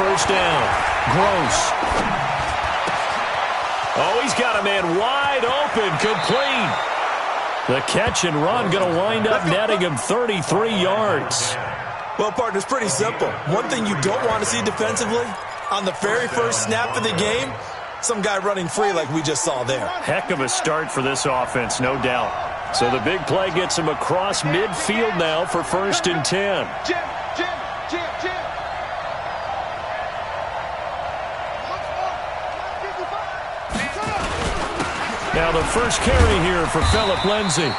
first down. Gross. Oh, he's got a man wide open, complete. The catch and run going to wind up netting him 33 yards. Well, partner, it's pretty simple. One thing you don't want to see defensively, on the very first snap of the game, some guy running free like we just saw there. Heck of a start for this offense, no doubt. So the big play gets him across midfield now for 1st and 10. Now the first carry here for Phillip Lindsay.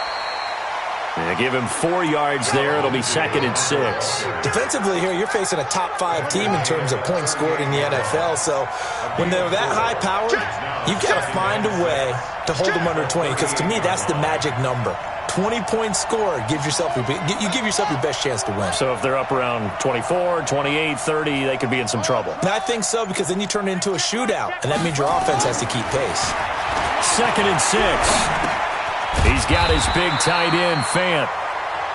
They give him 4 yards there. It'll be 2nd and 6. Defensively here, you're facing a top-5 team in terms of points scored in the NFL. So when they're that high-powered, you've got to find a way to hold them under 20. Because to me, that's the magic number. 20 points scored. You give yourself your best chance to win. So if they're up around 24, 28, 30, they could be in some trouble. And I think so, because then you turn it into a shootout. And that means your offense has to keep pace. 2nd and 6. He's got his big tight end, Fant.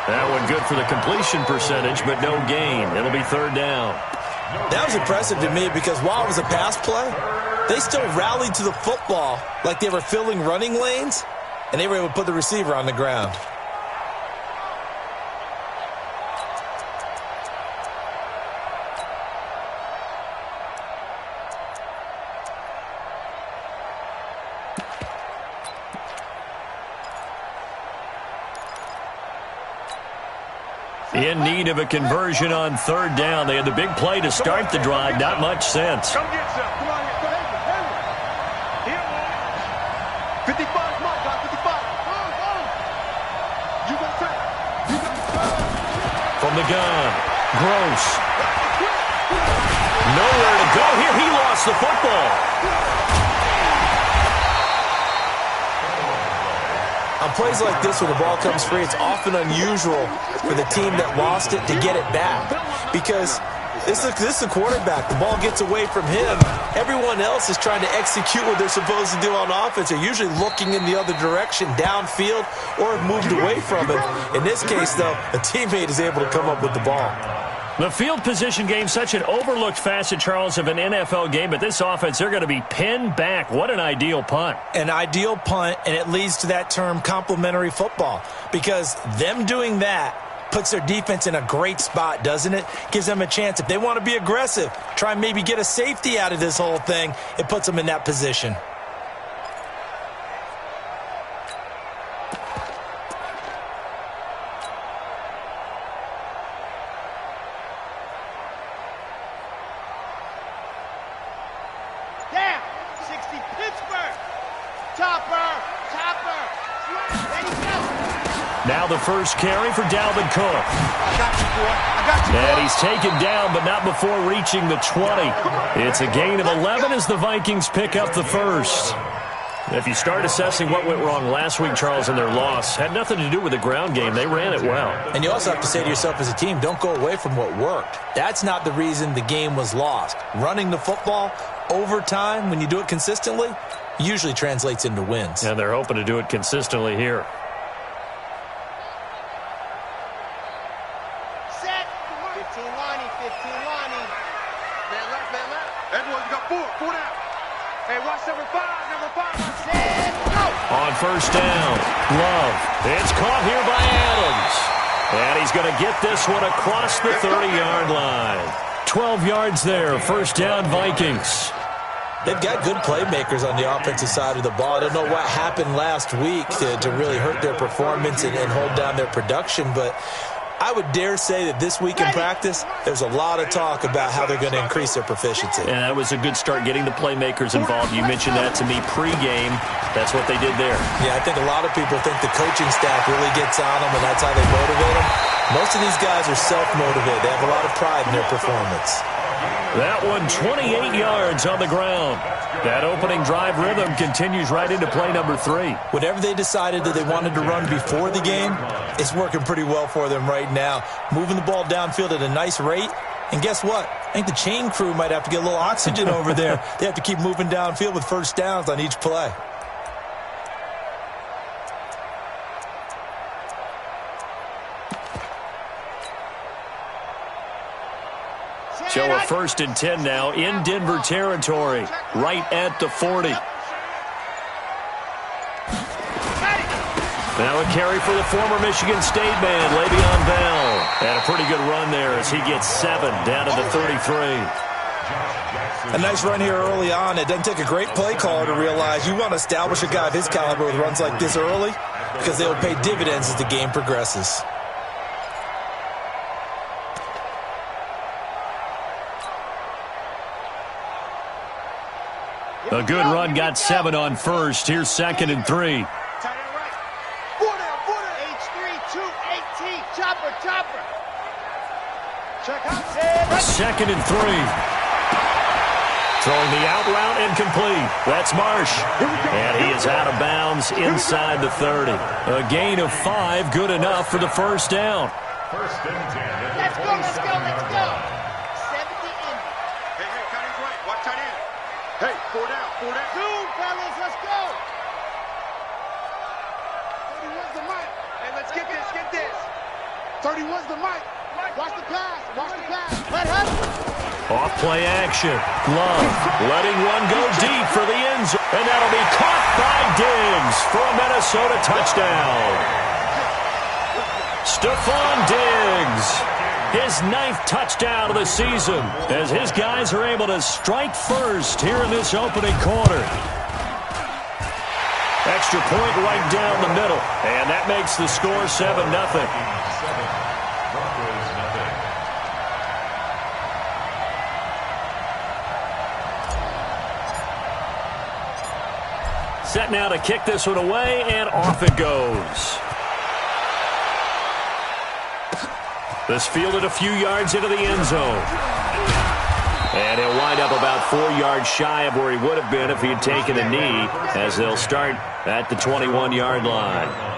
That one good for the completion percentage, but no gain. It'll be 3rd down. That was impressive to me because while it was a pass play, they still rallied to the football like they were filling running lanes, and they were able to put the receiver on the ground. In need of a conversion on 3rd down. They had the big play to start the drive. Not much sense. Come get some. Come on here. Here. 55, mark, 55. You got time. From the gun. Gross. Nowhere to go here. He lost the football. On plays like this where the ball comes free, it's often unusual for the team that lost it to get it back. Because this is the quarterback. The ball gets away from him. Everyone else is trying to execute what they're supposed to do on offense. They're usually looking in the other direction, downfield, or have moved away from it. In this case, though, a teammate is able to come up with the ball. The field position game, such an overlooked facet, Charles, of an NFL game, but this offense, they're going to be pinned back. What an ideal punt. An ideal punt, and it leads to that term complementary football, because them doing that puts their defense in a great spot, doesn't it? Gives them a chance. If they want to be aggressive, try and maybe get a safety out of this whole thing, it puts them in that position. Now the first carry for Dalvin Cook. I got you, boy. I got you, boy. And he's taken down, but not before reaching the 20. It's a gain of 11 as the Vikings pick up the first. If you start assessing what went wrong last week, Charles, in their loss, had nothing to do with the ground game. They ran it well. And you also have to say to yourself as a team, don't go away from what worked. That's not the reason the game was lost. Running the football over time, when you do it consistently, usually translates into wins. And they're hoping to do it consistently here. On first down, Love. It's caught here by Adams. And he's going to get this one across the 30-yard line. 12 yards there, first down Vikings. They've got good playmakers on the offensive side of the ball. I don't know what happened last week to really hurt their performance and hold down their production, but I would dare say that this week in practice, there's a lot of talk about how they're going to increase their proficiency. And that was a good start, getting the playmakers involved. You mentioned that to me pregame. That's what they did there. Yeah, I think a lot of people think the coaching staff really gets on them, and that's how they motivate them. Most of these guys are self-motivated. They have a lot of pride in their performance. That one, 28 yards on the ground. That opening drive rhythm continues right into play number 3. Whatever they decided that they wanted to run before the game, it's working pretty well for them right now. Moving the ball downfield at a nice rate. And guess what? I think the chain crew might have to get a little oxygen over there. They have to keep moving downfield with first downs on each play. show a 1st and 10 now in Denver territory, right at the 40. Now a carry for the former Michigan State man, Le'Veon Bell. And a pretty good run there as he gets 7 down to the 33. A nice run here early on. It doesn't take a great play caller to realize you want to establish a guy of his caliber with runs like this early because they will pay dividends as the game progresses. A good run, got 7 on first. Here's 2nd and 3. Second and 3. Throwing the out route incomplete. That's Marsh. And he is out of bounds inside the 30. A gain of 5, good enough for the first down. Let's go, let's go, let's go. 70 in. Hey, Connie's right. Watch tight end. Hey, 4 down. Zoom, fellas, let's go. 31's the mic. Hey, let's get this. 31's the mic. Watch the pass. Let him. Off play action. Love letting one go deep for the end zone. And that'll be caught by Diggs for a Minnesota touchdown. Stephon Diggs, his 9th touchdown of the season, as his guys are able to strike first here in this opening quarter. Extra point right down the middle, and that makes the score 7-0. Set now to kick this one away, and off it goes. This fielded a few yards into the end zone. And he'll wind up about 4 yards shy of where he would have been if he had taken a knee, as they'll start at the 21-yard line.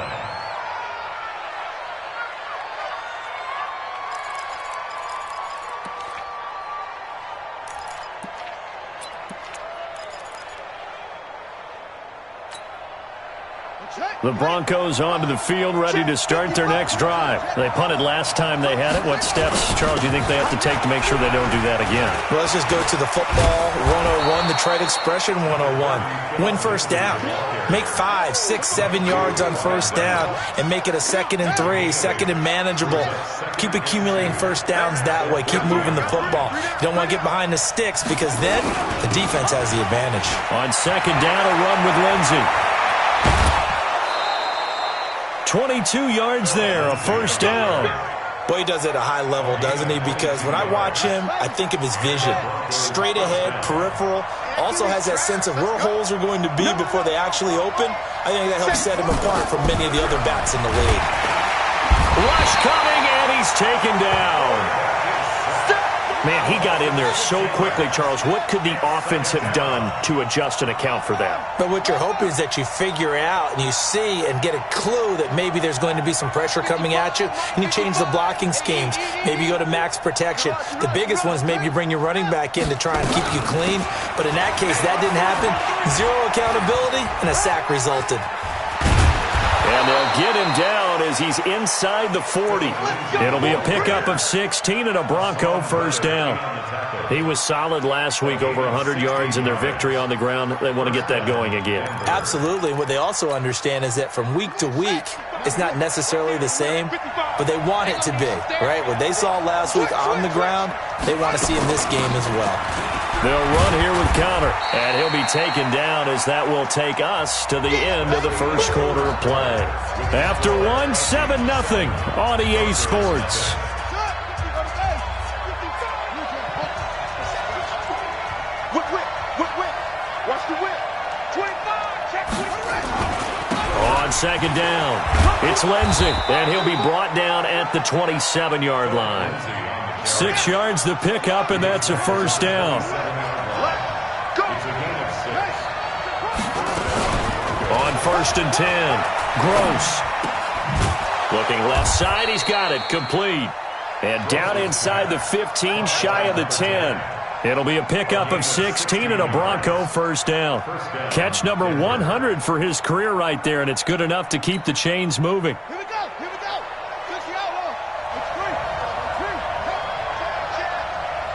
The Broncos onto the field, ready to start their next drive. They punted last time they had it. What steps, Charles, do you think they have to take to make sure they don't do that again? Well, let's just go to the football 101, the trade expression 101. Win first down. Make 5, 6, 7 yards on first down and make it a 2nd and 3, 2nd and manageable. Keep accumulating first downs that way. Keep moving the football. You don't want to get behind the sticks because then the defense has the advantage. On 2nd down, a run with Lindsey. 22 yards there, a first down. Boy, he does it at a high level, doesn't he? Because when I watch him, I think of his vision. Straight ahead, peripheral. Also has that sense of where holes are going to be before they actually open. I think that helps set him apart from many of the other backs in the league. Rush coming, and he's taken down. Man, he got in there so quickly, Charles. What could the offense have done to adjust and account for that? But what you're hoping is that you figure out and you see and get a clue that maybe there's going to be some pressure coming at you, and you change the blocking schemes. Maybe you go to max protection. The biggest one is maybe you bring your running back in to try and keep you clean. But in that case, that didn't happen. 0 accountability, and a sack resulted. And they'll get him down as he's inside the 40. It'll be a pickup of 16 and a Bronco first down. He was solid last week, over 100 yards in their victory on the ground. They want to get that going again. Absolutely. What they also understand is that from week to week, it's not necessarily the same, but they want it to be, right? What they saw last week on the ground, they want to see in this game as well. They'll run here with counter, and he'll be taken down as that will take us to the end of the first quarter of play. After 7-0 on EA Sports. Watch the whip. 25, check 25. On 2nd down, it's Lindsey, and he'll be brought down at the 27-yard line. 6 yards the pickup, and that's a first down. On 1st and 10, Gross. Looking left side, he's got it, complete. And down inside the 15, shy of the 10. It'll be a pickup of 16 and a Bronco first down. Catch number 100 for his career right there, and it's good enough to keep the chains moving. Here we go.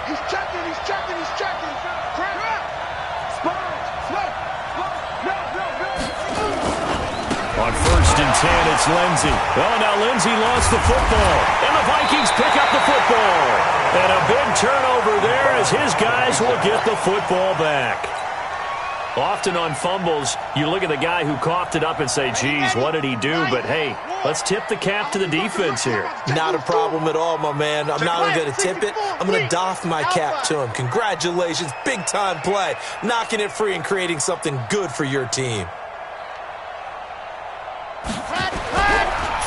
He's 10, it's Lindsey. Oh, now Lindsey lost the football. And the Vikings pick up the football. And a big turnover there as his guys will get the football back. Often on fumbles, you look at the guy who coughed it up and say, geez, what did he do? But, hey, let's tip the cap to the defense here. Not a problem at all, my man. I'm not only going to tip it, I'm going to doff my cap to him. Congratulations, big-time play. Knocking it free and creating something good for your team.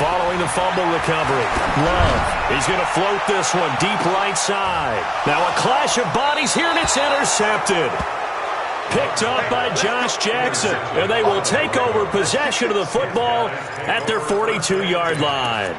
Following the fumble recovery, Love, he's going to float this one deep right side. Now a clash of bodies here, and it's intercepted. Picked up by Josh Jackson, and they will take over possession of the football at their 42-yard line.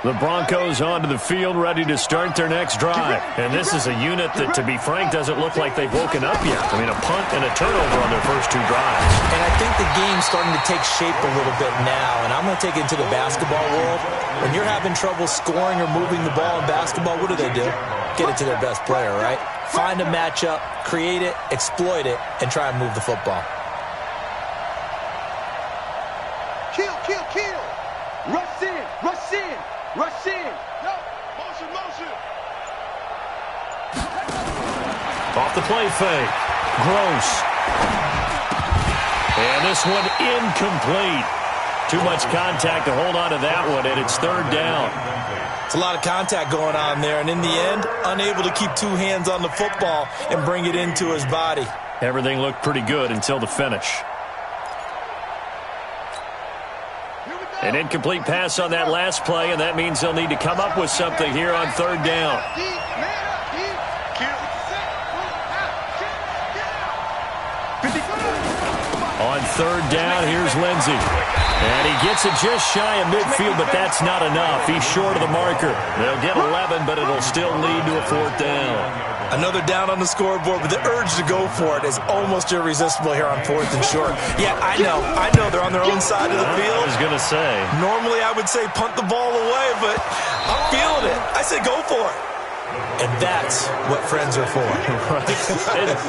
The Broncos onto the field, ready to start their next drive. And this is a unit that, to be frank, doesn't look like they've woken up yet. I mean, a punt and a turnover on their first two drives. And I think the game's starting to take shape a little bit now. And I'm going to take it into the basketball world. When you're having trouble scoring or moving the ball in basketball, what do? Get it to their best player, right? Find a matchup, create it, exploit it, and try and move the football. Kill, kill, kill. Rush in, rush in, rush in. No, motion, motion. Off the play fake. Gross. And this one incomplete. Too much contact to hold on to that one, and it's third down. It's a lot of contact going on there, and in the end, unable to keep two hands on the football and bring it into his body. Everything looked pretty good until the finish. An incomplete pass on that last play, and that means they'll need to come up with something here on third down. On third down, here's Lindsey. And he gets it just shy of midfield, but that's not enough. He's short of the marker. They'll get 11, but it'll still lead to a fourth down. Another down on the scoreboard, but the urge to go for it is almost irresistible here on fourth and short. Yeah, I know they're on their own side of the field. I was going to say. Normally I would say punt the ball away, but I'm feeling it. I say go for it. And that's what friends are for.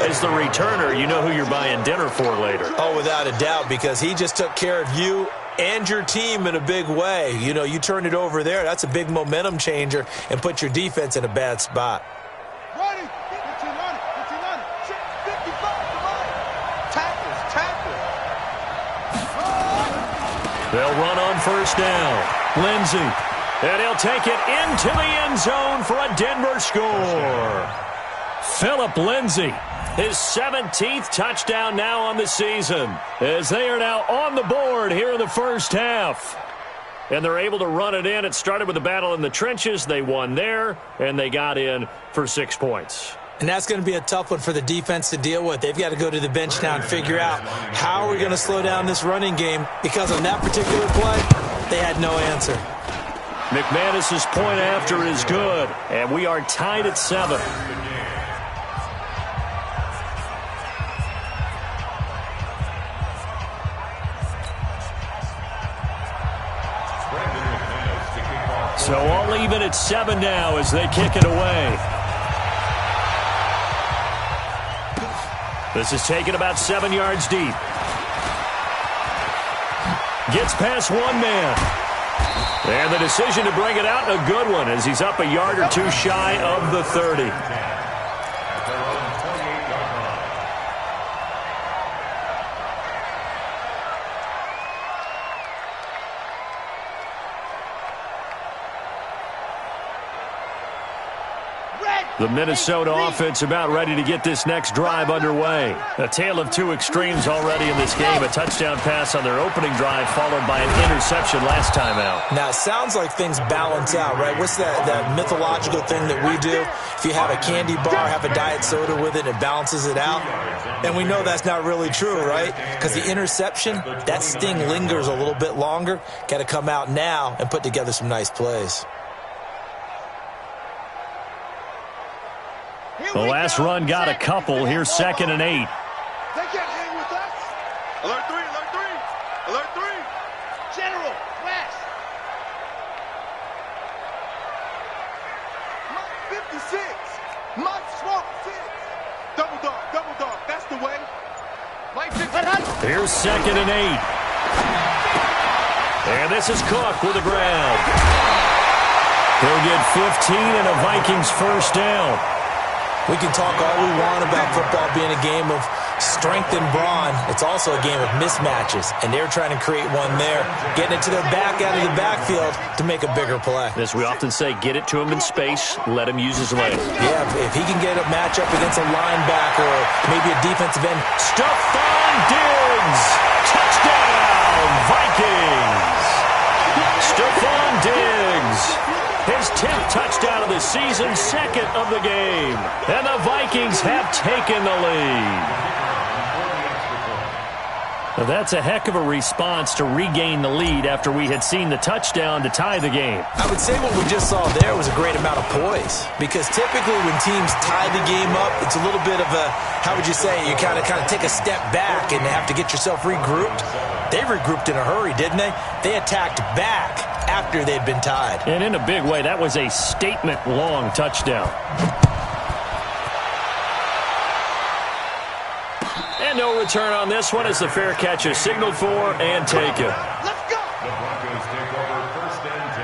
As the returner, you know who you're buying dinner for later. Oh, without a doubt, because he just took care of you and your team in a big way. You know, you turned it over there. That's a big momentum changer and put your defense in a bad spot. Running. Get your money. Get your money. 55. Come on. Tackles. They'll run on first down. Lindsey. And he'll take it into the end zone for a Denver score. Phillip Lindsey, his 17th touchdown now on the season, as they are now on the board here in the first half. And they're able to run it in. It started with a battle in the trenches. They won there, and they got in for 6 points. And that's going to be a tough one for the defense to deal with. They've got to go to the bench now and figure out how are we going to slow down this running game, because on that particular play, they had no answer. McManus's point after is good, and we are tied at 7. So all even at 7 now as they kick it away. This is taken about 7 yards deep. Gets past one man. And the decision to bring it out, a good one, as he's up a yard or two shy of the 30. The Minnesota offense about ready to get this next drive underway. A tale of two extremes already in this game. A touchdown pass on their opening drive followed by an interception last time out. Now, it sounds like things balance out, right? What's that mythological thing that we do? If you have a candy bar, have a diet soda with it, it balances it out. And we know that's not really true, right? Because the interception, that sting lingers a little bit longer. Got to come out now and put together some nice plays. The last run got a couple. Here's 2nd and 8. They can't hang with us. Alert 3, alert 3. Alert 3. General, flash. Mike 56. Mike Swamp 6. Double dog, that's the way. Here's 2nd and 8. And this is Cook with a grab. He'll get 15 and a Vikings first down. We can talk all we want about football being a game of strength and brawn. It's also a game of mismatches, and they're trying to create one there, getting it to their back out of the backfield to make a bigger play. As we often say, get it to him in space, let him use his legs. Yeah, if he can get a matchup against a linebacker or maybe a defensive end. Stephon Diggs! Touchdown, Vikings! Stephon Diggs! His 10th touchdown of the season, 2nd of the game. And the Vikings have taken the lead. Now that's a heck of a response to regain the lead after we had seen the touchdown to tie the game. I would say what we just saw there was a great amount of poise, because typically when teams tie the game up, it's a little bit of a, how would you say, you kind of take a step back and have to get yourself regrouped. They regrouped in a hurry, didn't they? They attacked back after they'd been tied. And in a big way, that was a statement-long touchdown. And no return on this one as the fair catch is signaled for and taken. Let's go. The Broncos take over 1st and 10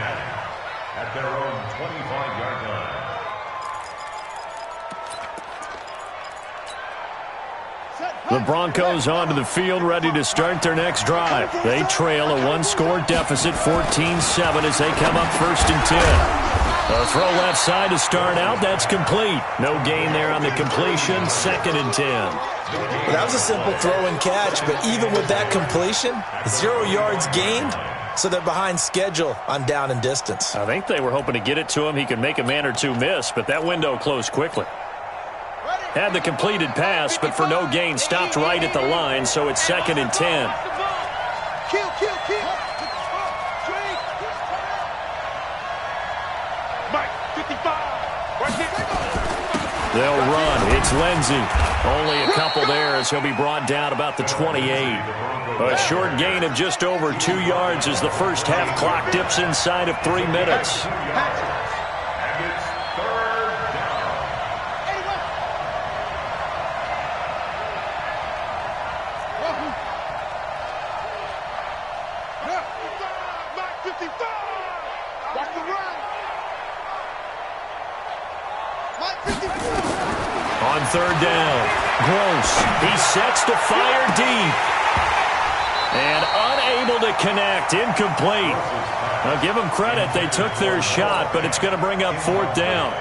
at their own 25-yard line. The Broncos onto the field, ready to start their next drive. They trail a one-score deficit, 14-7, as they come up 1st and 10. A throw left side to start out. That's complete. No gain there on the completion. 2nd and 10. Well, that was a simple throw and catch, but even with that completion, 0 yards gained, so they're behind schedule on down and distance. I think they were hoping to get it to him. He could make a man or two miss, but that window closed quickly. Had the completed pass, but for no gain, stopped right at the line, so it's 2nd and 10. Kill. Mike, 55. They'll run. It's Lindsey. Only a couple there as he'll be brought down about the 28. A short gain of just over 2 yards as the first half clock dips inside of 3 minutes. On 3rd down, Gross. He sets to fire deep. And unable to connect. Incomplete. Now give them credit. They took their shot, but it's going to bring up 4th down.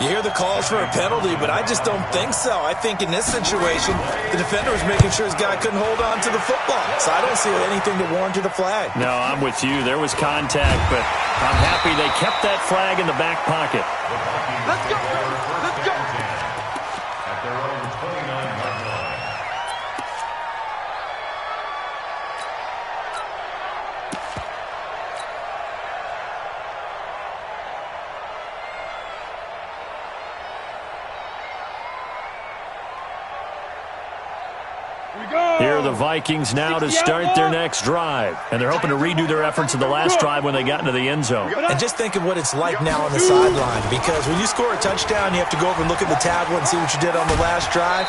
You hear the calls for a penalty, but I just don't think so. I think in this situation, the defender was making sure his guy couldn't hold on to the football. So I don't see anything that warranted a flag. No, I'm with you. There was contact, but I'm happy they kept that flag in the back pocket. Let's go. Let's go. At their own 29-yard line. Here are the Vikings now to start their next drive. And they're hoping to redo their efforts in the last drive when they got into the end zone. And just think of what it's like now on the sideline, because when you score a touchdown, you have to go over and look at the tablet and see what you did on the last drive.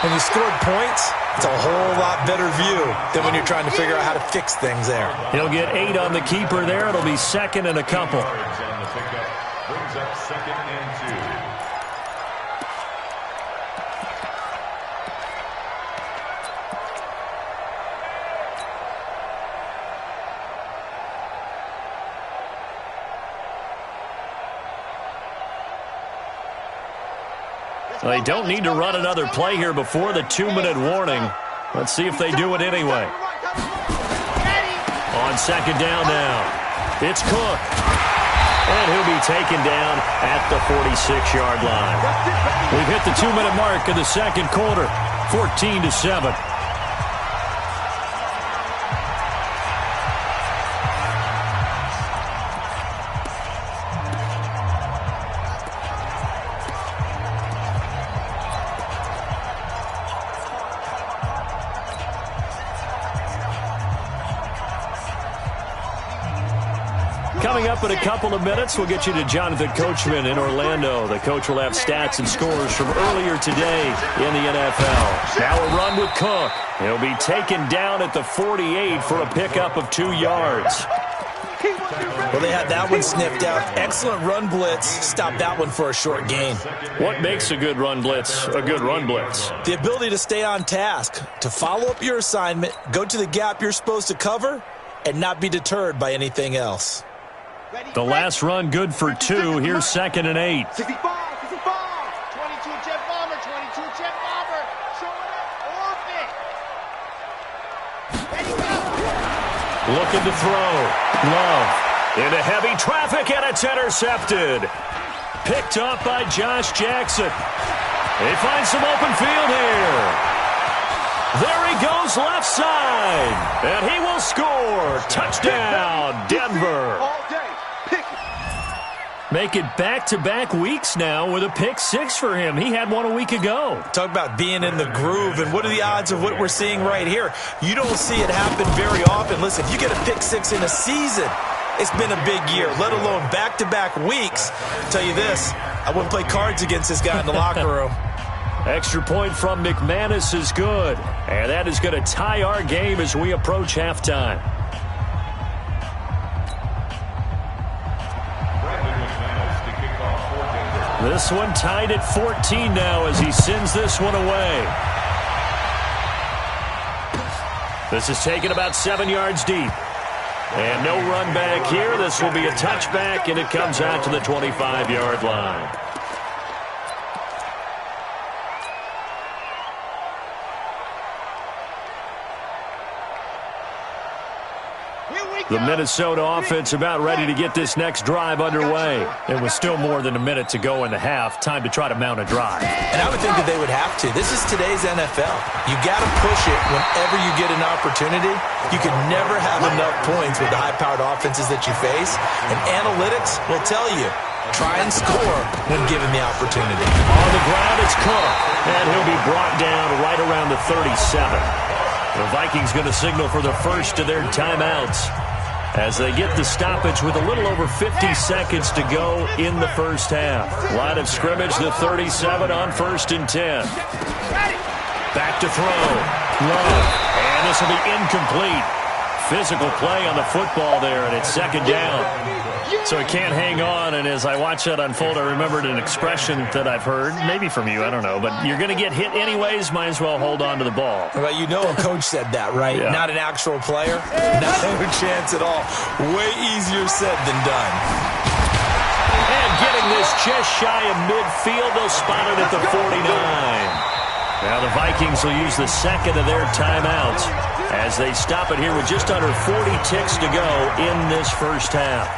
When you scored points, it's a whole lot better view than when you're trying to figure out how to fix things there. He'll get 8 on the keeper there. It'll be 2nd and a couple. On the pickup brings up 2nd and 2. They don't need to run another play here before the 2-minute warning. Let's see if they do it anyway. On 2nd down now, it's Cook. And he'll be taken down at the 46-yard line. We've hit the 2-minute mark of the 2nd quarter, 14-7. Coming up in a couple of minutes, we'll get you to Jonathan Coachman in Orlando. The coach will have stats and scores from earlier today in the NFL. Now a run with Cook. He'll be taken down at the 48 for a pickup of 2 yards. Well, they had that one sniffed out. Excellent run blitz. Stopped that one for a short gain. What makes a good run blitz a good run blitz? The ability to stay on task, to follow up your assignment, go to the gap you're supposed to cover, and not be deterred by anything else. The last run good for 2. Here's 2nd and 8. 65, 22 jet bomber, 22 jet bomber. Showing up, orbit. Ready, go. Looking to throw. Love into heavy traffic, and it's intercepted. Picked up by Josh Jackson. They find some open field here. There he goes left side, and he will score. Touchdown, Denver. All day. Make it back-to-back weeks now with a pick 6 for him. He had one a week ago. Talk about being in the groove, and what are the odds of what we're seeing right here? You don't see it happen very often. Listen, if you get a pick 6 in a season, it's been a big year, let alone back-to-back weeks. I'll tell you this, I wouldn't play cards against this guy in the locker room. Extra point from McManus is good, and that is going to tie our game as we approach halftime. This one tied at 14 now as he sends this one away. This is taken about 7 yards deep. And no run back here. This will be a touchback, and it comes out to the 25-yard line. The Minnesota offense about ready to get this next drive underway. It was still more than a minute to go in the half. Time to try to mount a drive. And I would think that they would have to. This is today's NFL. You got to push it whenever you get an opportunity. You can never have enough points with the high-powered offenses that you face. And analytics will tell you, try and score when given the opportunity. On the ground, it's Cook. And he'll be brought down right around the 37. The Vikings going to signal for the first of their timeouts as they get the stoppage with a little over 50 seconds to go in the first half. Line of scrimmage, the 37 on 1st and 10. Back to throw. Love. And this will be incomplete. Physical play on the football there, and it's 2nd down. So he can't hang on, and as I watch that unfold, I remembered an expression that I've heard, maybe from you, I don't know, but you're going to get hit anyways, might as well hold on to the ball. Well, you know a coach said that, right? Yeah. Not an actual player. Not a chance at all. Way easier said than done. And getting this just shy of midfield, they'll spot it at the 49. Now the Vikings will use the second of their timeouts as they stop it here with just under 40 ticks to go in this first half.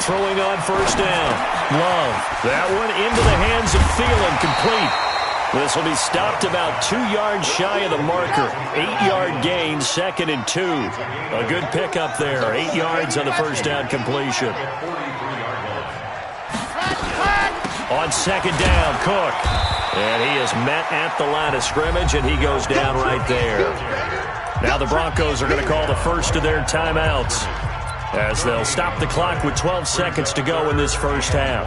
Throwing on 1st down. Love. That one into the hands of Thielen, complete. This will be stopped about 2 yards shy of the marker. 8-yard gain, 2nd and 2. A good pickup there. 8 yards on the 1st down completion. On 2nd down, Cook. And he is met at the line of scrimmage, and he goes down right there. Now the Broncos are going to call the first of their timeouts, as they'll stop the clock with 12 seconds to go in this first half.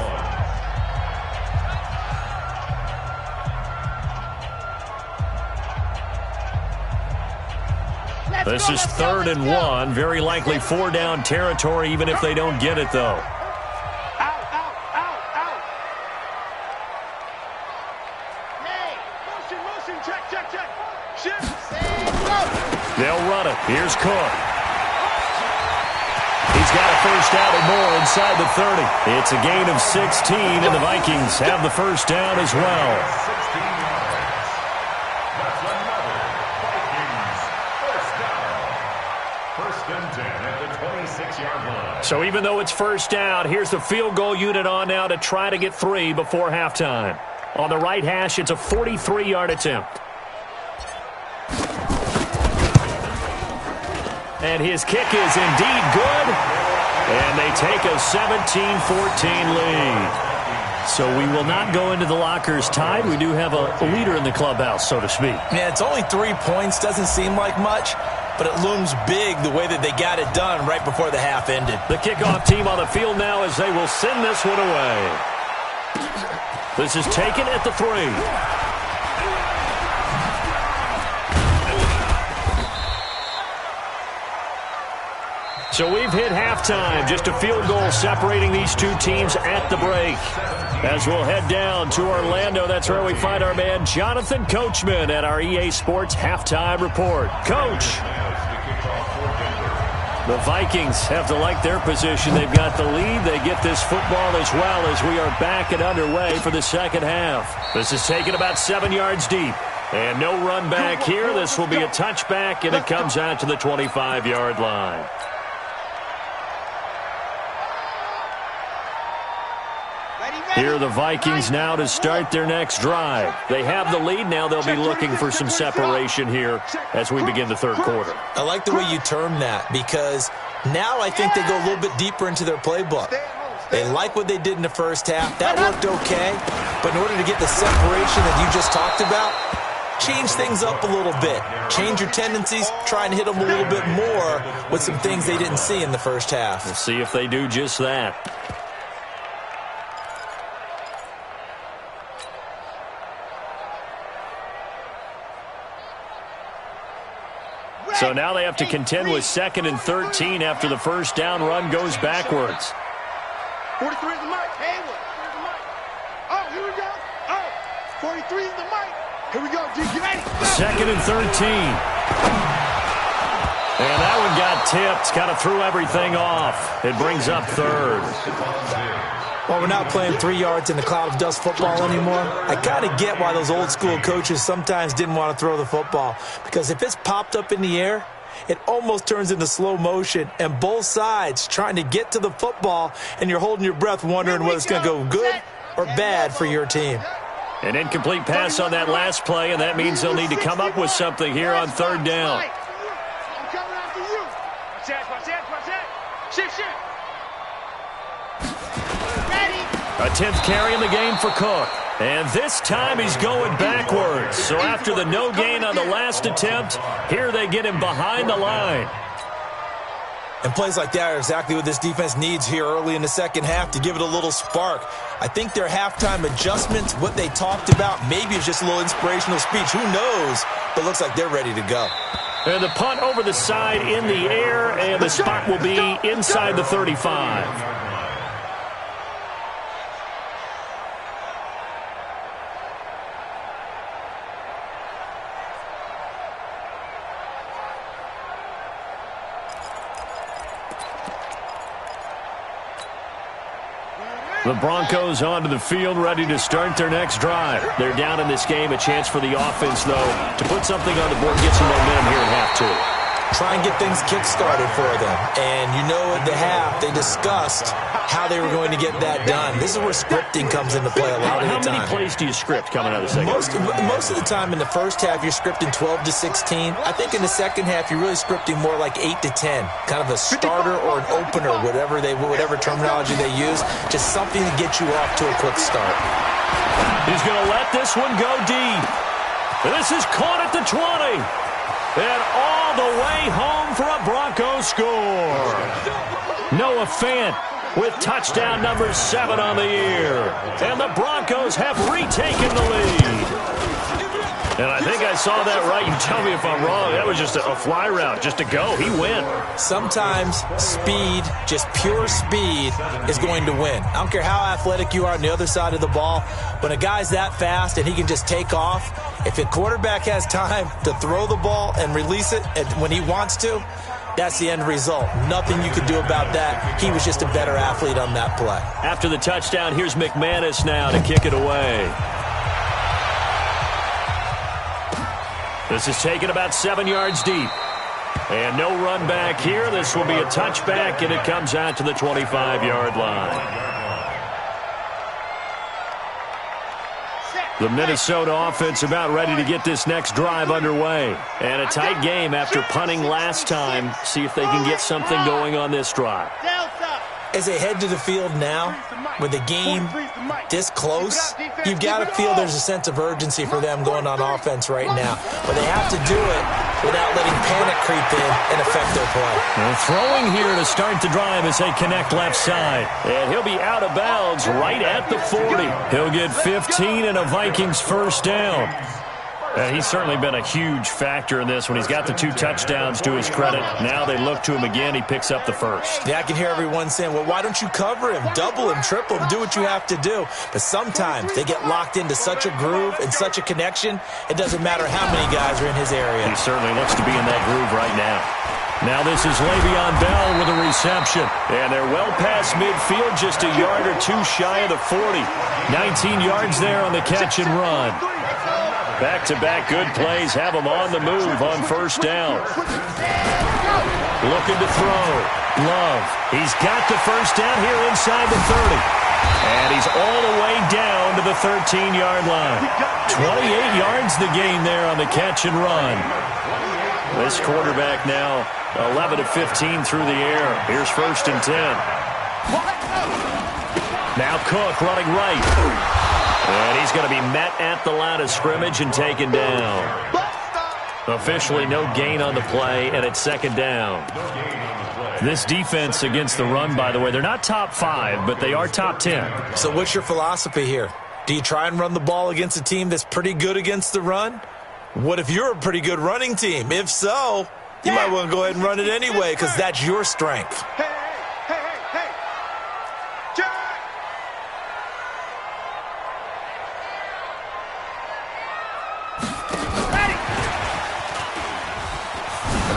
This is 3rd and 1. Very likely 4-down territory, even if they don't get it, though. They'll run it. Here's Cook. He's got a first down and more inside the 30. It's a gain of 16, and the Vikings have the first down as well. That's another Vikings first down. 1st and 10 at the 26-yard line. So even though it's first down, here's the field goal unit on now to try to get 3 before halftime. On the right hash, it's a 43-yard attempt. And his kick is indeed good. And they take a 17-14 lead. So we will not go into the lockers tied. We do have a leader in the clubhouse, so to speak. Yeah, it's only 3 points. Doesn't seem like much, but it looms big the way that they got it done right before the half ended. The kickoff team on the field now as they will send this one away. This is taken at the 3. So we've hit halftime. Just a field goal separating these two teams at the break. As we'll head down to Orlando, that's where we find our man Jonathan Coachman at our EA Sports Halftime Report. Coach. The Vikings have to like their position. They've got the lead. They get this football as well as we are back and underway for the second half. This is taken about 7 yards deep. And no run back here. This will be a touchback, and it comes out to the 25-yard line. Here are the Vikings now to start their next drive. They have the lead. Now they'll be looking for some separation here as we begin the third quarter. I like the way you term that because now I think they go a little bit deeper into their playbook. They like what they did in the first half. That worked okay. But in order to get the separation that you just talked about, change things up a little bit. Change your tendencies. Try and hit them a little bit more with some things they didn't see in the first half. We'll see if they do just that. So now they have to contend with 2nd and 13 after the first down run goes backwards. 43 is the mic. Haywood. Here's the mic. Oh, here we go. Oh, 43 is the mic. Here we go. Get ready. 2nd and 13. And that one got tipped. Kind of threw everything off. It brings up 3rd. Well, we're not playing 3 yards in the cloud of dust football anymore. I kind of get why those old school coaches sometimes didn't want to throw the football. Because if it's popped up in the air, it almost turns into slow motion. And both sides trying to get to the football, and you're holding your breath wondering whether it's going to go good or bad for your team. An incomplete pass on that last play, and that means they'll need to come up with something here on 3rd down. I'm coming after you. Watch that. Shift. A 10th carry in the game for Cook. And this time he's going backwards. So after the no gain on the last attempt, here they get him behind the line. And plays like that are exactly what this defense needs here early in the second half to give it a little spark. I think their halftime adjustments, what they talked about, maybe it's just a little inspirational speech. Who knows? But it looks like they're ready to go. And the punt over the side in the air, and the spot will be inside the 35. The Broncos onto the field, ready to start their next drive. They're down in this game. A chance for the offense, though, to put something on the board, get some momentum here in half 2. Try and get things kick-started for them. And you know at the half, they discussed how they were going to get that done. This is where scripting comes into play a lot of the time. How many plays do you script coming out of the second? Most of the time in the first half, you're scripting 12 to 16. I think in the second half, you're really scripting more like 8 to 10. Kind of a starter or an opener, whatever terminology they use. Just something to get you off to a quick start. He's going to let this one go deep. This is caught at the 20. And all the way home for a Broncos score. Noah Fant with touchdown number 7 on the year. And the Broncos have retaken the lead. And I think I saw that right. You tell me if I'm wrong. That was just a fly route, just to go. He went. Sometimes speed, just pure speed, is going to win. I don't care how athletic you are on the other side of the ball. When a guy's that fast and he can just take off, if a quarterback has time to throw the ball and release it when he wants to, that's the end result. Nothing you can do about that. He was just a better athlete on that play. After the touchdown, here's McManus now to kick it away. This is taken about 7 yards deep. And no run back here. This will be a touchback, and it comes out to the 25-yard line. The Minnesota offense about ready to get this next drive underway. And a tight game after punting last time. See if they can get something going on this drive. As they head to the field now, with the game this close, you've got to feel there's a sense of urgency for them going on offense right now. But they have to do it without letting panic creep in and affect their play. They're throwing here to start the drive as they connect left side. And he'll be out of bounds right at the 40. He'll get 15 and a Vikings first down. He's certainly been a huge factor in this when he's got the 2 touchdowns to his credit. Now they look to him again. He picks up the first. Yeah, I can hear everyone saying, well, why don't you cover him, double him, triple him, do what you have to do. But sometimes they get locked into such a groove and such a connection, it doesn't matter how many guys are in his area. He certainly looks to be in that groove right now. Now this is Le'Veon Bell with a reception. And they're well past midfield, just a yard or 2 shy of the 40. 19 yards there on the catch and run. Back-to-back good plays have him on the move on first down. Looking to throw. Love. He's got the first down here inside the 30. And he's all the way down to the 13-yard line. 28 yards the gain there on the catch and run. This quarterback now 11 of 15 through the air. Here's first and 10. Now Cook running right. And he's going to be met at the line of scrimmage and taken down. Officially no gain on the play, and it's second down. This defense against the run, by the way, they're not top 5, but they are top 10. So what's your philosophy here? Do you try and run the ball against a team that's pretty good against the run? What if you're a pretty good running team? If so, you might want to go ahead and run it anyway because that's your strength.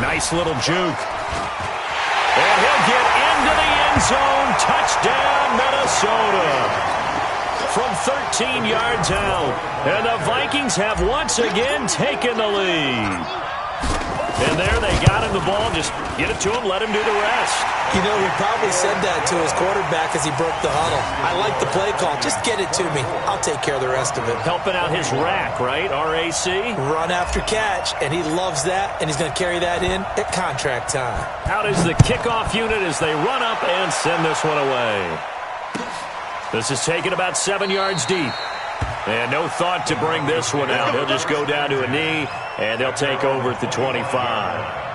Nice little juke. And he'll get into the end zone. Touchdown, Minnesota. From 13 yards out. And the Vikings have once again taken the lead. And there they got him the ball. Just get it to him, let him do the rest. You know, he probably said that to his quarterback as he broke the huddle. I like the play call. Just get it to me. I'll take care of the rest of it. Helping out his rack, right? RAC? Run after catch, and he loves that, and he's going to carry that in at contract time. Out is the kickoff unit as they run up and send this one away. This is taken about 7 yards deep. And no thought to bring this one out. He'll just go down to a knee, and they'll take over at the 25.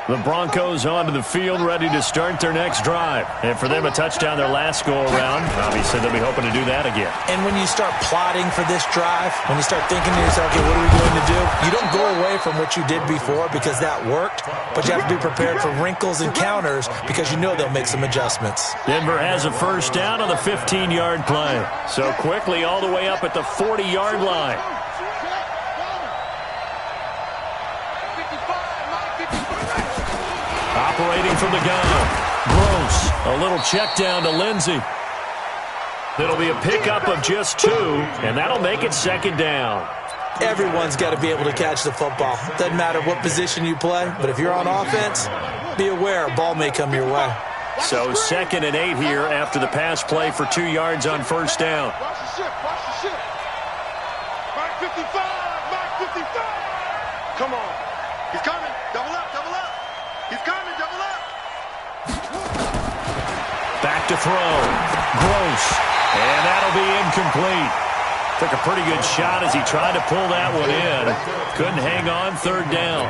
The Broncos onto the field, ready to start their next drive. And for them, a touchdown their last go-around. Obviously, they'll be hoping to do that again. And when you start plotting for this drive, when you start thinking to yourself, okay, what are we going to do? You don't go away from what you did before because that worked, but you have to be prepared for wrinkles and counters because you know they'll make some adjustments. Denver has a first down on the 15-yard play. So quickly all the way up at the 40-yard line. Operating from the gun. Gross. A little check down to Lindsey. It'll be a pickup of just 2, and that'll make it second down. Everyone's got to be able to catch the football. Doesn't matter what position you play, but if you're on offense, be aware a ball may come your way. So 2nd and 8 here after the pass play for 2 yards on first down. Watch the ship, watch the ship. Mark 55, Mark 55. Come on. He's coming. Double up, double up. He's coming, double up. Back to throw. Gross. And that'll be incomplete. Took a pretty good shot as he tried to pull that one in. Couldn't hang on, third down.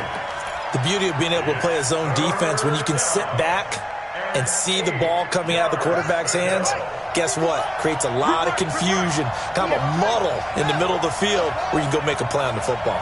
The beauty of being able to play a zone defense when you can sit back and see the ball coming out of the quarterback's hands, guess what? Creates a lot of confusion, kind of a muddle in the middle of the field where you can go make a play on the football.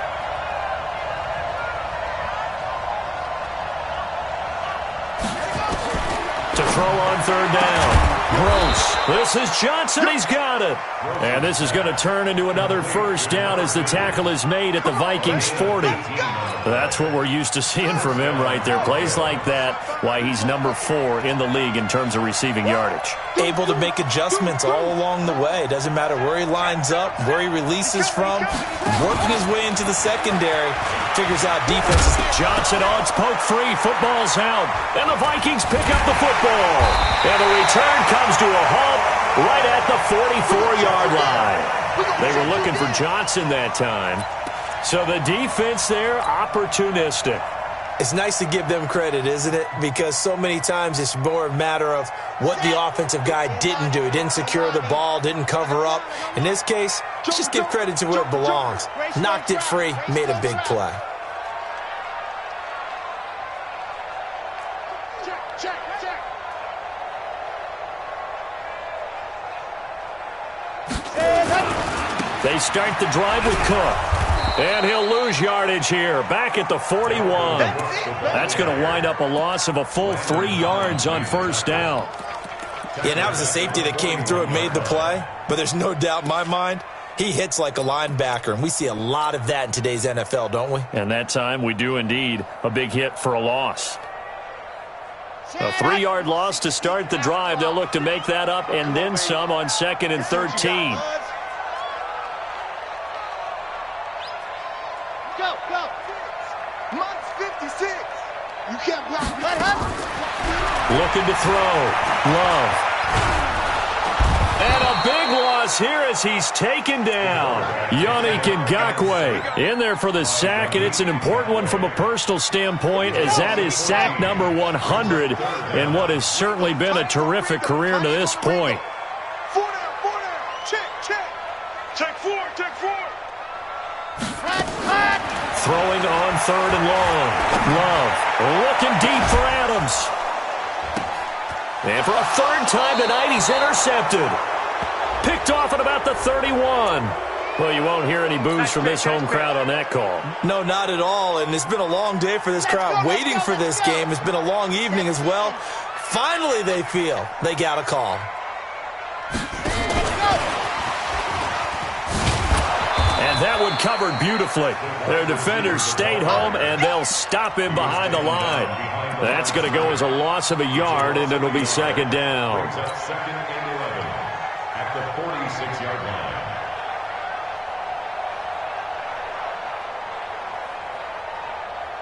To throw on third down. Gross. This is Johnson. He's got it. And this is going to turn into another first down as the tackle is made at the Vikings 40. That's what we're used to seeing from him right there. Plays like that, why he's number 4 in the league in terms of receiving yardage. Able to make adjustments all along the way. Doesn't matter where he lines up, where he releases from, working his way into the secondary. figures out defenses. Johnson on its poke free. Football's out. And the Vikings pick up the football. And the return comes to a halt right at the 44-yard line. They were looking for Johnson that time. So the defense there, opportunistic. It's nice to give them credit, isn't it? Because so many times it's more a matter of what the offensive guy didn't do. He didn't secure the ball, didn't cover up. In this case, just give credit to where it belongs. Knocked it free, made a big play. They start the drive with Cook. And he'll lose yardage here, back at the 41. That's going to wind up a loss of a full 3 yards on first down. Yeah, that was a safety that came through and made the play. But there's no doubt in my mind, he hits like a linebacker. And we see a lot of that in today's NFL, don't we? And that time we do indeed. A big hit for a loss. A 3-yard loss to start the drive. They'll look to make that up and then some on 2nd and 13. Looking to throw. Love. And a big loss here as he's taken down. Yannick Ngakoue in there for the sack, and it's an important one from a personal standpoint as that is sack number 100 in what has certainly been a terrific career to this point. 4 down. Check. Check 4. Throwing on 3rd and long. Love looking deep for Adams. And for a 3rd time tonight, he's intercepted. Picked off at about the 31. Well, you won't hear any boos from this home crowd on that call. No, not at all. And it's been a long day for this crowd. Waiting for this game. It's been a long evening as well. Finally, they feel they got a call. And that one covered beautifully. Their defenders stayed home, and they'll stop him behind the line. That's going to go as a loss of a yard, and it'll be 2nd down. Second and 11 at the 46-yard line.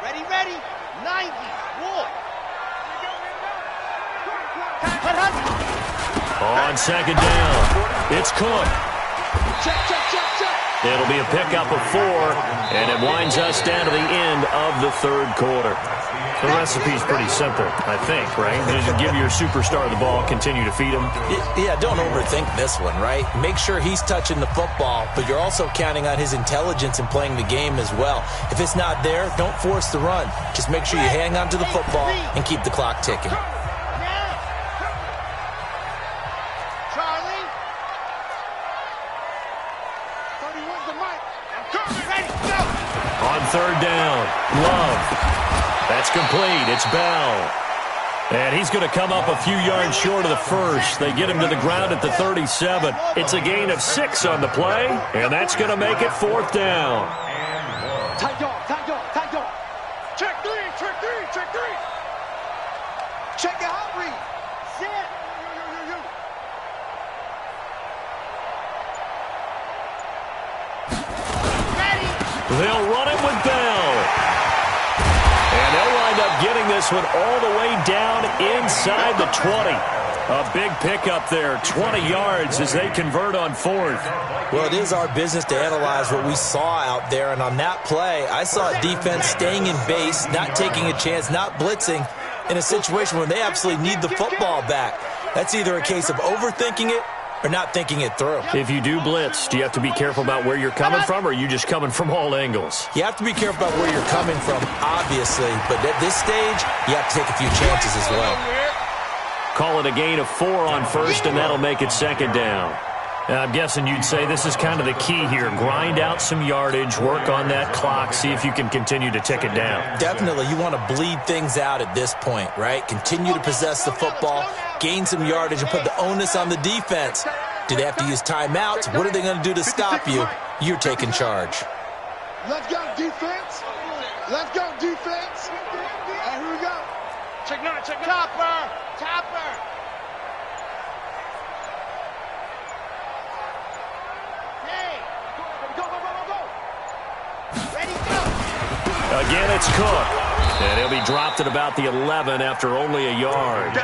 Ready. 90. Walk. On 2nd down, it's Cook. Check. It'll be a pickup of 4, and it winds us down to the end of the 3rd quarter. The recipe's pretty simple, I think, right? Just give your superstar the ball, continue to feed him. Yeah, don't overthink this one, right? Make sure he's touching the football, but you're also counting on his intelligence in playing the game as well. If it's not there, don't force the run. Just make sure you hang on to the football and keep the clock ticking. Charlie. 31's the mic. I'm coming. Ready, go. On 3rd down, Love. That's complete. It's Bell. And he's going to come up a few yards short of the first. They get him to the ground at the 37. It's a gain of 6 on the play, and that's going to make it 4th down. Tight dog. Check 3. Check your hot read. Sit. Ready. They'll run it with Bell. And they'll wind up getting this one all the way down inside the 20. A big pickup there, 20 yards as they convert on 4th. Well, it is our business to analyze what we saw out there, and on that play, I saw a defense staying in base, not taking a chance, not blitzing, in a situation where they absolutely need the football back. That's either a case of overthinking it or not thinking it through. If you do blitz, do you have to be careful about where you're coming from, or are you just coming from all angles? You have to be careful about where you're coming from, obviously, but at this stage, you have to take a few chances as well. Call it a gain of 4 on 1st, and that'll make it 2nd down. And I'm guessing you'd say this is kind of the key here. Grind out some yardage, work on that clock, see if you can continue to tick it down. Definitely. You want to bleed things out at this point, right? Continue to possess the football, gain some yardage, and put the onus on the defense. Do they have to use timeouts? What are they going to do to stop you? You're taking charge. Let's go, defense. And here we go. Check 9. Topper. Hey. Go. Ready, go. Again, it's Cook. And he'll be dropped at about the 11 after only a yard.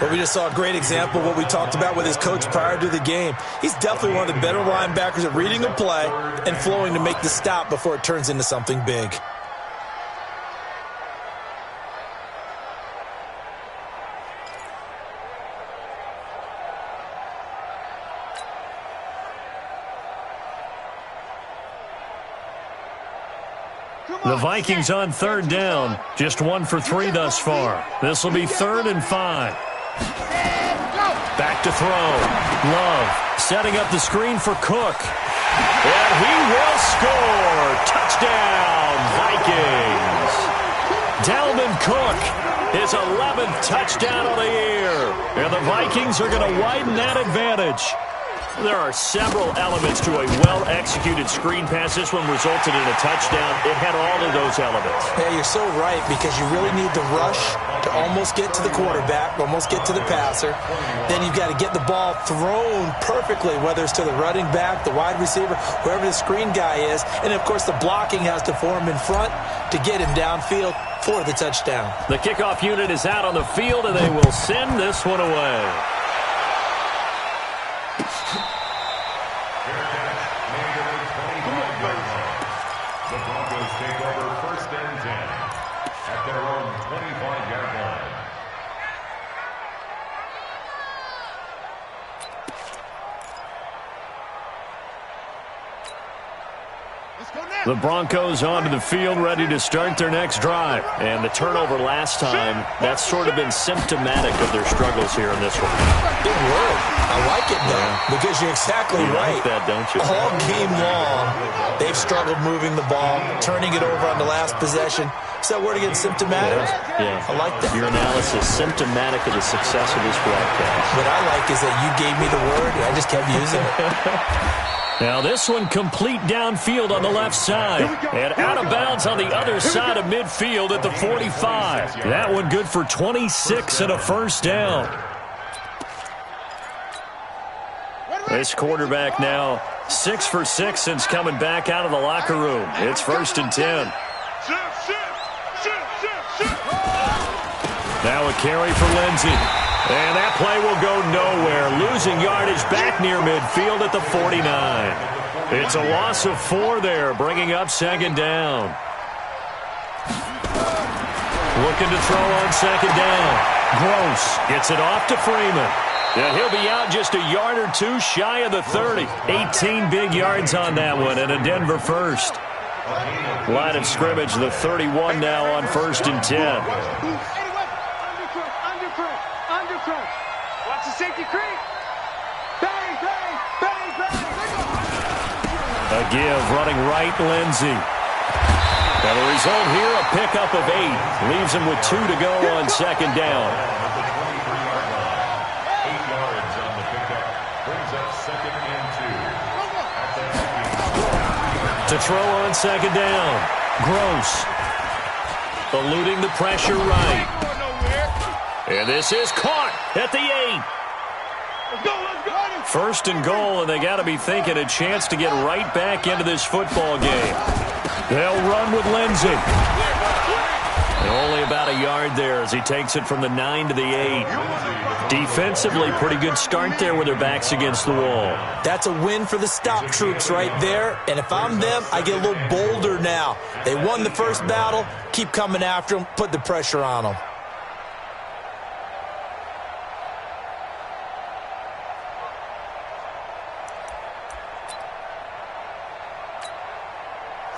Well, we just saw a great example of what we talked about with his coach prior to the game. He's definitely one of the better linebackers at reading a play and flowing to make the stop before it turns into something big. The Vikings on third down. Just 1 for 3 thus far. This will be 3rd and 5. Back to throw. Love setting up the screen for Cook. And he will score. Touchdown, Vikings. Dalvin Cook, his 11th touchdown of the year. And the Vikings are going to widen that advantage. There are several elements to a well-executed screen pass. This one resulted in a touchdown. It had all of those elements. Yeah, you're so right, because you really need the rush to almost get to the quarterback, almost get to the passer. Then you've got to get the ball thrown perfectly, whether it's to the running back, the wide receiver, whoever the screen guy is. And, of course, the blocking has to form in front to get him downfield for the touchdown. The kickoff unit is out on the field, and they will send this one away. The Broncos take over 1st and 10 at their own 25-yard line. The Broncos onto the field, ready to start their next drive. And the turnover last time, that's sort of been symptomatic of their struggles here in this one. Big word. I like it, though, because you're exactly right. You like that, don't you? All game long, they've struggled moving the ball, turning it over on the last possession. Is that word again, symptomatic? Yeah. I like that. Your analysis, symptomatic of the success of this broadcast. What I like is that you gave me the word, and I just kept using it. Now this one complete downfield on the left side. And out of bounds on the other side of midfield at the 45. That one good for 26 and a first down. This quarterback now 6 for 6 since coming back out of the locker room. It's 1st and 10. Now a carry for Lindsey. And that play will go nowhere. Losing yardage back near midfield at the 49. It's a loss of 4 there, bringing up 2nd down. Looking to throw on 2nd down. Gross gets it off to Freeman. Yeah, he'll be out just a yard or 2 shy of the 30. 18 big yards on that one, and a Denver first. Line of scrimmage, the 31 now on 1st and 10. Watch the safety creep. Bang, bang, bang, bang. A give running right, Lindsey. And the result here, a pickup of 8. Leaves him with 2 to go on 2nd down. 8 yards on the pickup. Brings up 2nd and 2. To throw on 2nd down. Gross. Eluding the pressure right. And this is caught at the 8. Let's go, let's go. 1st and goal, and they got to be thinking a chance to get right back into this football game. They'll run with Lindsey. And only about a yard there as he takes it from the 9 to the 8. Defensively, pretty good start there with their backs against the wall. That's a win for the stop troops right there. And if I'm them, I get a little bolder now. They won the first battle. Keep coming after them. Put the pressure on them.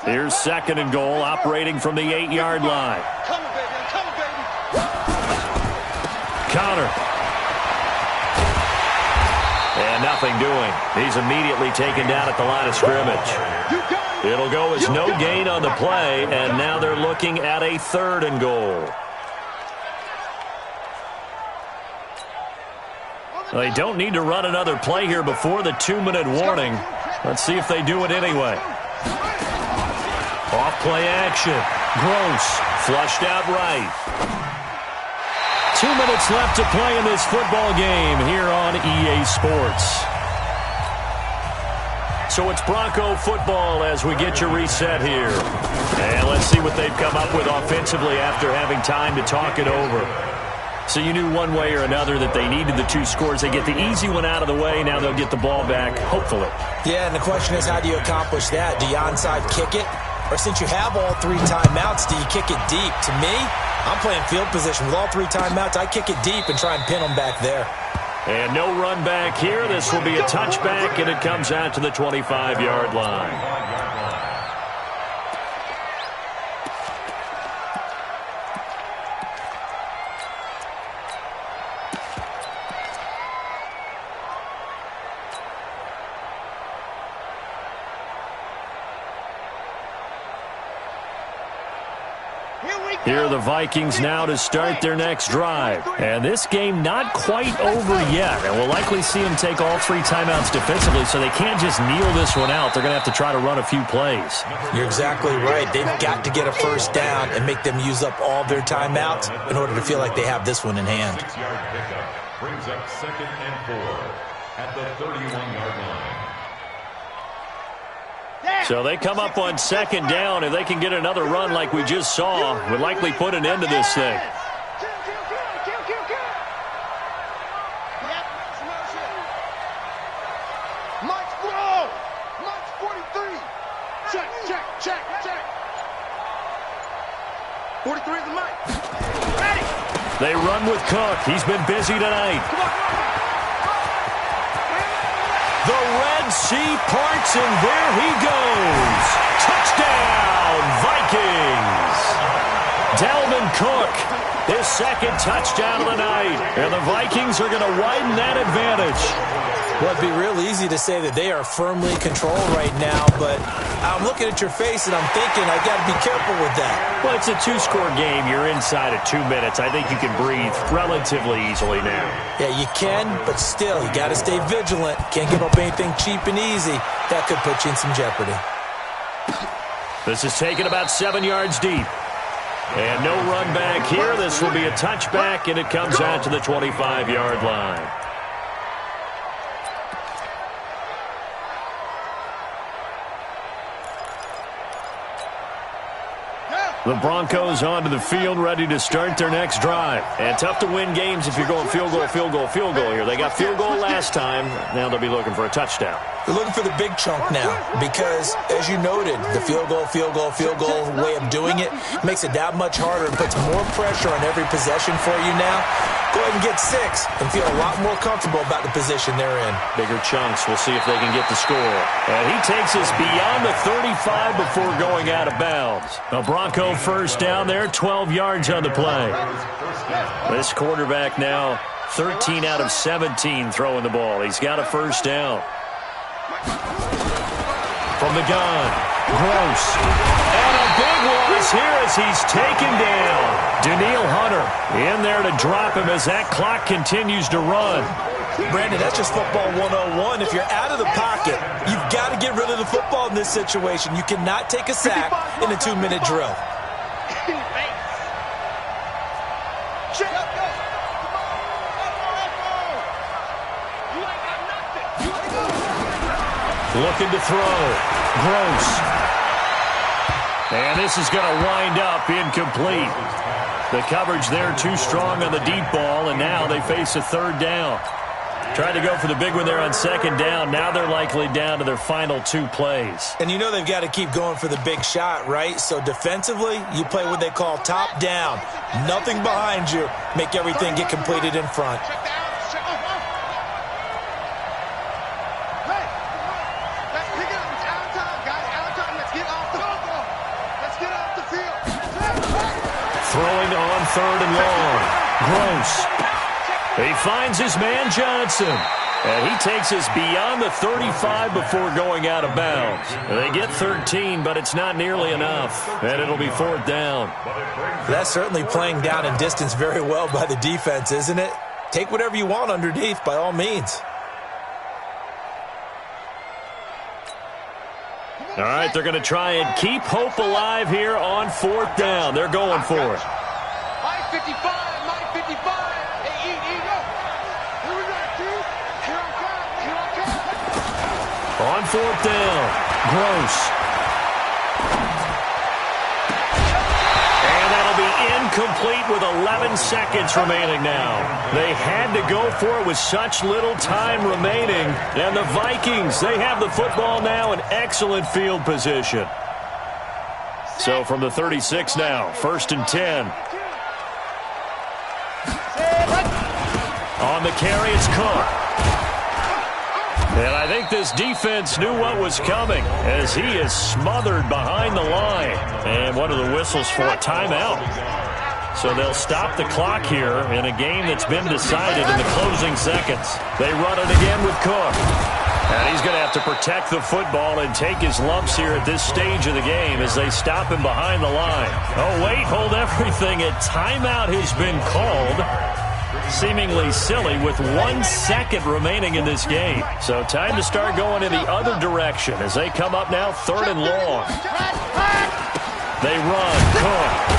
Here's 2nd and goal, operating from the 8-yard line. Come on, baby. Come on, baby. Counter. And nothing doing. He's immediately taken down at the line of scrimmage. It'll go as no gain on the play, and now they're looking at a 3rd and goal. They don't need to run another play here before the 2-minute warning. Let's see if they do it anyway. Off play action. Gross. Flushed out right. 2 minutes left to play in this football game here on EA Sports. So it's Bronco football as we get your reset here. And let's see what they've come up with offensively after having time to talk it over. So you knew one way or another that they needed the 2 scores. They get the easy one out of the way. Now they'll get the ball back, hopefully. Yeah, and the question is, how do you accomplish that? Do you onside kick it? Or since you have all 3 timeouts, do you kick it deep? To me, I'm playing field position. With all 3 timeouts, I kick it deep and try and pin them back there. And no run back here. This will be a touchback, and it comes out to the 25-yard line. Here are the Vikings now to start their next drive. And this game not quite over yet. And we'll likely see them take all 3 timeouts defensively, so they can't just kneel this one out. They're going to have to try to run a few plays. You're exactly right. They've got to get a first down and make them use up all their timeouts in order to feel like they have this one in hand. 6-yard pickup brings up 2nd and 4 at the 31-yard line. So they come up on 2nd down. If they can get another run like we just saw, would likely put an end to this thing. Mike's blow. Mike's 43. Check, check, check, check. 43 is the Mike. Ready. They run with Cook. He's been busy tonight. The Red Sea parts, and there he goes. Touchdown, Vikings. Dalvin Cook, his 2nd touchdown of the night. And the Vikings are going to widen that advantage. Well, it'd be real easy to say that they are firmly controlled right now, but I'm looking at your face and I'm thinking I got to be careful with that. Well, it's a 2-score game. You're inside of 2 minutes. I think you can breathe relatively easily now. Yeah, you can, but still, you got to stay vigilant. Can't give up anything cheap and easy. That could put you in some jeopardy. This is taken about 7 yards deep. And no run back here. This will be a touchback, and it comes out to the 25-yard line. The Broncos onto the field, ready to start their next drive. And tough to win games if you're going field goal, field goal, field goal here. They got field goal last time. Now they'll be looking for a touchdown. They're looking for the big chunk now because, as you noted, the field goal way of doing it makes it that much harder and puts more pressure on every possession for you now. Go ahead and get 6 and feel a lot more comfortable about the position they're in. Bigger chunks. We'll see if they can get the score. And he takes us beyond the 35 before going out of bounds. A Bronco first down there, 12 yards on the play. This quarterback now 13 out of 17 throwing the ball. He's got a first down. From the gun, Gross. And a big loss here as he's taken down. Daniil Hunter in there to drop him as that clock continues to run. Brandon, that's just football 101. If you're out of the pocket, you've got to get rid of the football in this situation. You cannot take a sack in a 2-minute drill. Looking to throw. Gross. And this is going to wind up incomplete. The coverage there too strong on the deep ball, and now they face a 3rd down. Tried to go for the big one there on 2nd down. Now they're likely down to their final 2 plays. And you know they've got to keep going for the big shot, right? So defensively, you play what they call top down. Nothing behind you. Make everything get completed in front. Throwing on 3rd and long. Gross. He finds his man Johnson. And he takes us beyond the 35 before going out of bounds. They get 13, but it's not nearly enough. And it'll be 4th down. That's certainly playing down in distance very well by the defense, isn't it? Take whatever you want underneath, by all means. All right, they're going to try and keep hope alive here on 4th down. They're going for it. Mike 55, Mike 55. Hey, here we go. Here we go, dude. Here I come, here I come. On On fourth down, Gross. And that'll be incomplete with 11 seconds remaining now. They had to go for it with such little time remaining. And the Vikings, they have the football now in excellent field position. So from the 36 now, 1st and 10. On the carry, it's Cook. And I think this defense knew what was coming as he is smothered behind the line. And what are the whistles for? Timeout. So they'll stop the clock here in a game that's been decided in the closing seconds. They run it again with Cook. And he's going to have to protect the football and take his lumps here at this stage of the game as they stop him behind the line. Oh, wait, hold everything. A timeout has been called. Seemingly silly with 1 second remaining in this game. So time to start going in the other direction as they come up now 3rd and long. They run, Cook.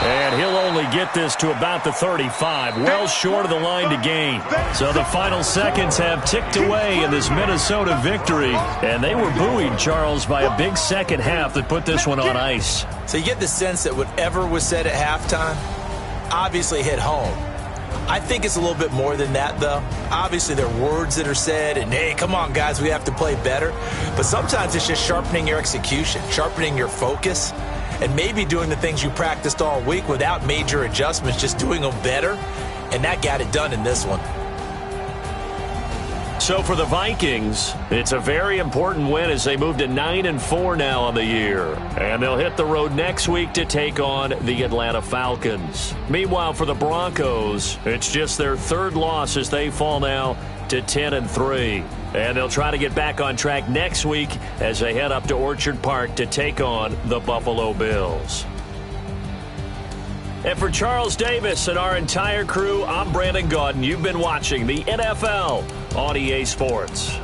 And he'll only get this to about the 35, well short of the line to gain. So the final seconds have ticked away in this Minnesota victory. And they were buoyed, Charles, by a big second half that put this one on ice. So you get the sense that whatever was said at halftime obviously hit home. I think it's a little bit more than that, though. Obviously, there are words that are said, and, hey, come on, guys, we have to play better. But sometimes it's just sharpening your execution, sharpening your focus, and maybe doing the things you practiced all week without major adjustments, just doing them better, and that got it done in this one. So for the Vikings, it's a very important win as they move to 9-4 now on the year. And they'll hit the road next week to take on the Atlanta Falcons. Meanwhile, for the Broncos, it's just their 3rd loss as they fall now to 10-3. And they'll try to get back on track next week as they head up to Orchard Park to take on the Buffalo Bills. And for Charles Davis and our entire crew, I'm Brandon Gaudin. You've been watching the NFL on EA Sports.